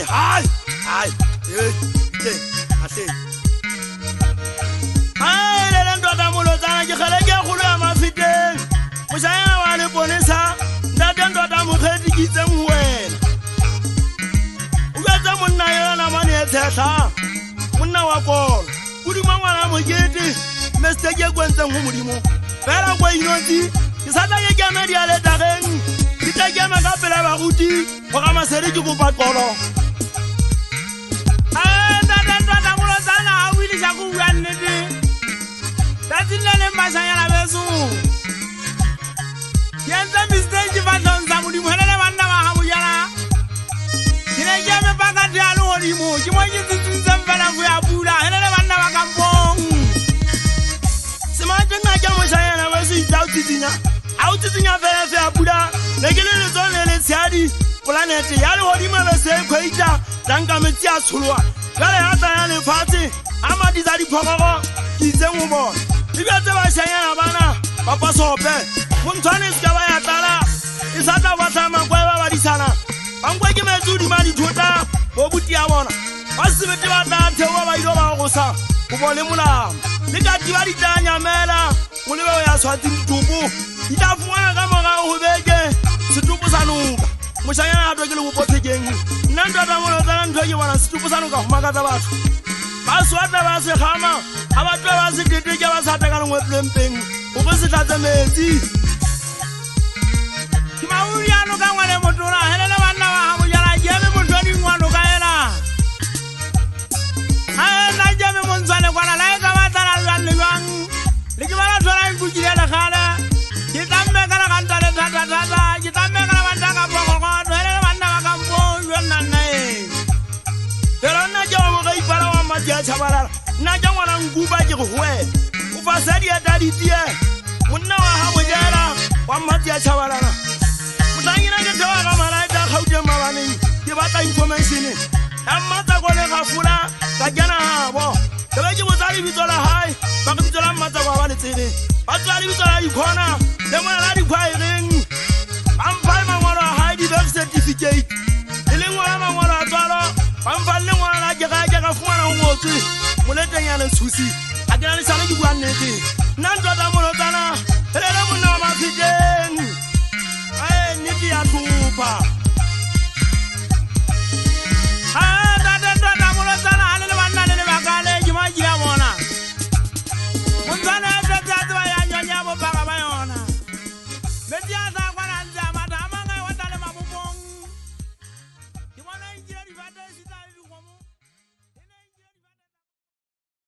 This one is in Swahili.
Hai. Ai le ndo da mulo tsana ke khale ke kholo ya mafiteng. Moshaya wa le bonesa nda ndo da mo khedi kitse mwena. O ga monna yona mane e tshehla. Monna wa kolo. Kudi mangwana mo kete. Mesteke kwentse ngo modimo. Fela kwa inotsi. Ke sata ke kena di ale tageng. Ke takema ka pela ba guti. Go ga masere ke go patlolo. Masayana besu yenza mistake badonza muri muhelele banda ba hamuyala kirege me bakati alu olimo kimoji tsinza mbala fu ya bula helele banda ba kampong simaje na jamo sayana besu autizinya fere fe ya bula legelele zone le siadi planet ya lu olimo bese kweita tanga metsi a tshulwa kale hata ya le fati ama dizali phokoko kitse ngobo Ibiyate ba shayana bana papa sope Muntwane ska ba ya tala Isata wata mangwa ba disana Mangwa ke mezudi mali thota bo buti ya bona Basibete ba ta thewa ba ilo ba go sa go bole molamo le ka diba ditanya mela mo lebe ya swatsi ditupu itafuana ka moga go beke setupu sanuka moshayana a tokele go pothekeng nna ntata mo tsana ntho ke bona setupu sanuka go makatsa batho Baswata ba se khama abatho ba se diteke ba sa taka lengwe plempeng o go se tlatse metsi Ke mauri ano ka ngwane motola helele bana ba ha bojala jeme montoni ngwano ka ela Ha na jeme montsane kwana la ka ba tala lwan lwang le ke bala tsora ikukile le khala ke tamme ka la kanta le tata ke tamme ka la banda ka boko go helele bana ba ka mpo yona nae Pero na jawa mo ga ipala wa madia chabalala na jangwana nguba ke go hwe o fa sadi ya dadi tie monna wa ha bojala wa madia chabalala mutanyina ke twa ga malaita gaute mabaneng ke batla information amma ta go le gafula ka jana habo ke ba ke botsali bitsola hai ba ke bitsola mmatsa kwa ba le tsene ba tsali bitsola ikona le mona la di khwaireng ampa mangolo hai di birth certificate ile ngwana mangolo a tsalo Pamfalle ngwana la ga fumana ho ngotse moletanyana tshusi a ke na le sala ke bua nnete nna ntota molotana hele le monna wa mafiteng nnete ya tlhopa